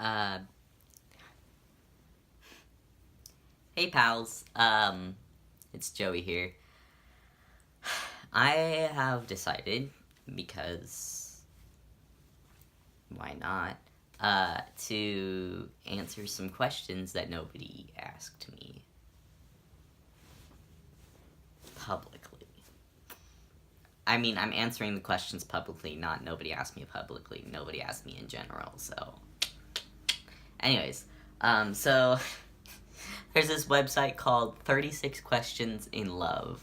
Uh, hey pals, it's Joey here. I have decided, because why not, to answer some questions that nobody asked me publicly. I mean, I'm answering the questions publicly, not nobody asked me publicly, nobody asked me in general, so. Anyways, so there's this website called 36 Questions in Love.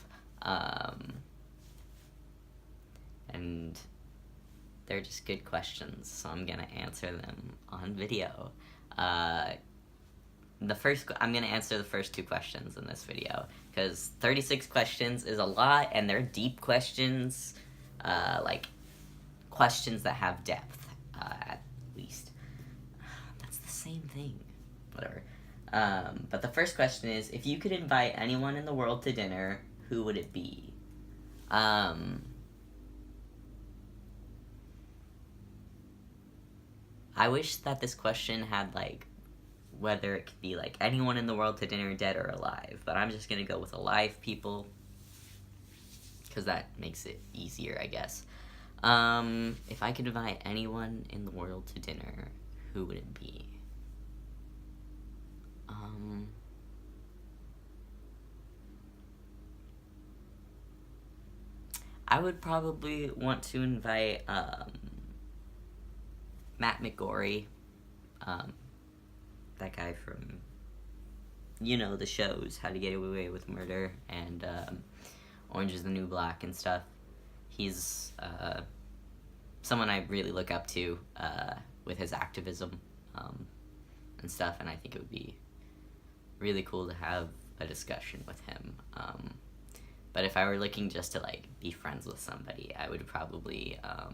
And they're just good questions, so I'm gonna answer them on video. I'm gonna answer the first two questions in this video, because 36 questions is a lot, and they're deep questions, like questions that have depth, at least. That's the same thing. Whatever. But the first question is, if you could invite anyone in the world to dinner, who would it be? I wish that this question had, like, whether it could be, like, anyone in the world to dinner, dead or alive. But I'm just gonna go with alive people, because that makes it easier, I guess. If I could invite anyone in the world to dinner, who would it be? I would probably want to invite, Matt McGorry, that guy from, the shows, How to Get Away with Murder, and, Orange is the New Black and stuff. He's, someone I really look up to, with his activism, and stuff, and I think it would be really cool to have a discussion with him. But if I were looking just to, like, be friends with somebody, I would probably, I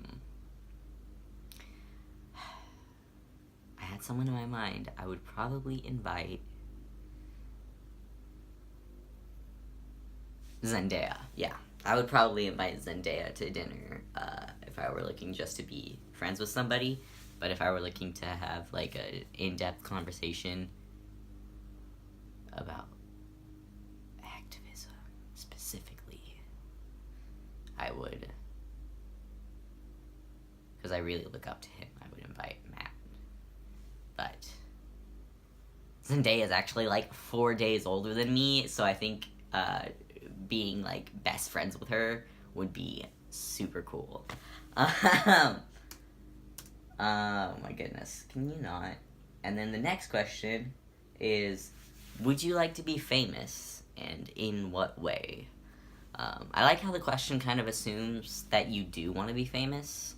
had someone in my mind. I would probably invite Zendaya. Yeah, I would probably invite Zendaya to dinner, if I were looking just to be friends with somebody. But if I were looking to have, like, a in-depth conversation about activism specifically, I would, because I really look up to him, I would invite Matt. But Zendaya is actually, like, 4 days older than me, so I think, being, like, best friends with her would be super cool. Oh my goodness, can you not? And then the next question is, would you like to be famous, and in what way? I like how the question kind of assumes that you do want to be famous,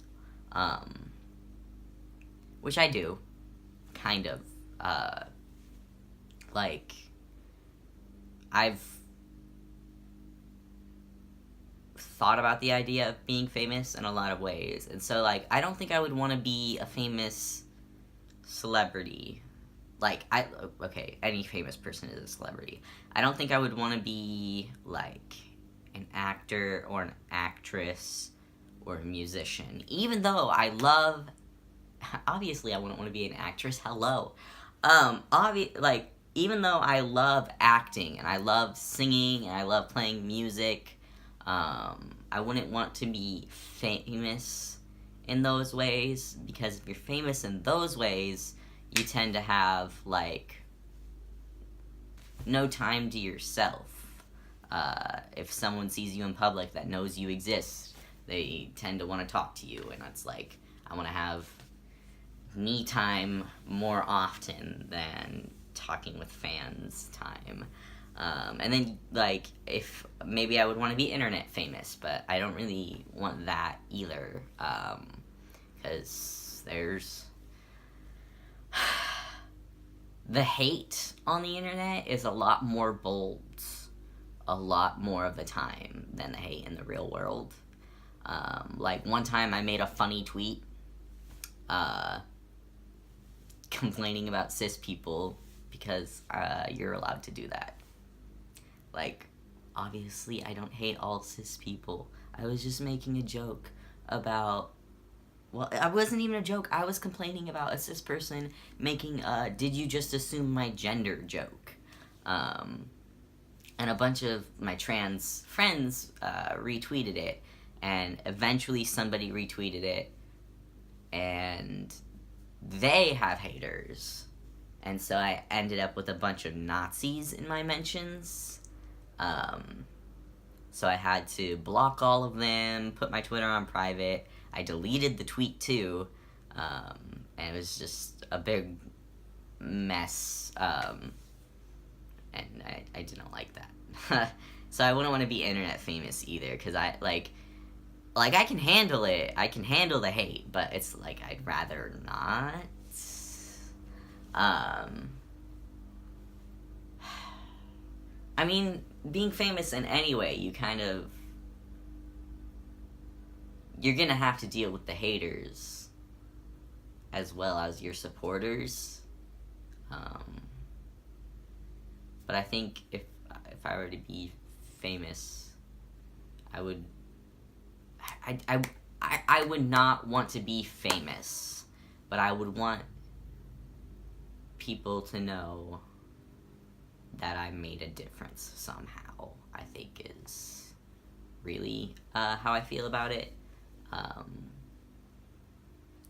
which I do, kind of. Like, I've thought about the idea of being famous in a lot of ways, and so, like, I don't think I would want to be a famous celebrity. Like, any famous person is a celebrity. I don't think I would want to be, like, an actor or an actress or a musician. Even though I love... Obviously, I wouldn't want to be an actress. Hello. Even though I love acting, and I love singing, and I love playing music, I wouldn't want to be famous in those ways, because if you're famous in those ways, you tend to have, like, no time to yourself. If someone sees you in public that knows you exist, they tend to want to talk to you, and it's like, I want to have me time more often than talking with fans time. And then, like, if maybe I would want to be internet famous, but I don't really want that either, because there's the hate on the internet is a lot more bold a lot more of the time than the hate in the real world. Like, one time I made a funny tweet complaining about cis people, because you're allowed to do that. Like, obviously I don't hate all cis people. I was just making a joke about well, it wasn't even a joke. I was complaining about a cis person making a "did you just assume my gender" joke. And a bunch of my trans friends retweeted it, and eventually somebody retweeted it, and they have haters. And so I ended up with a bunch of Nazis in my mentions. So I had to block all of them, put my Twitter on private. I deleted the tweet too, and it was just a big mess, and I didn't like that. So I wouldn't want to be internet famous either, because I, like, I can handle it. I can handle the hate, but it's, like, I'd rather not. I mean, being famous in any way, you kind of... You're gonna have to deal with the haters as well as your supporters. But I think if I were to be famous, I would not want to be famous, but I would want people to know that I made a difference somehow, I think is really how I feel about it.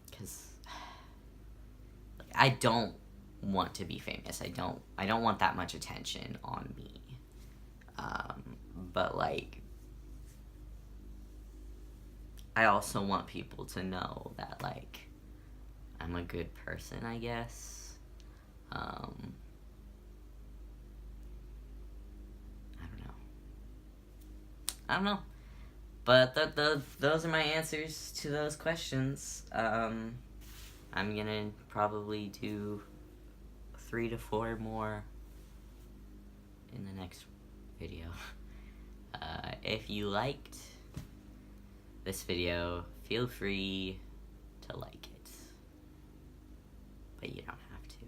Because I don't want to be famous. I don't want that much attention on me. But, like, I also want people to know that, like, I'm a good person, I guess. I don't know. But those are my answers to those questions. I'm gonna probably do 3 to 4 more in the next video. If you liked this video, feel free to like it. But you don't have to.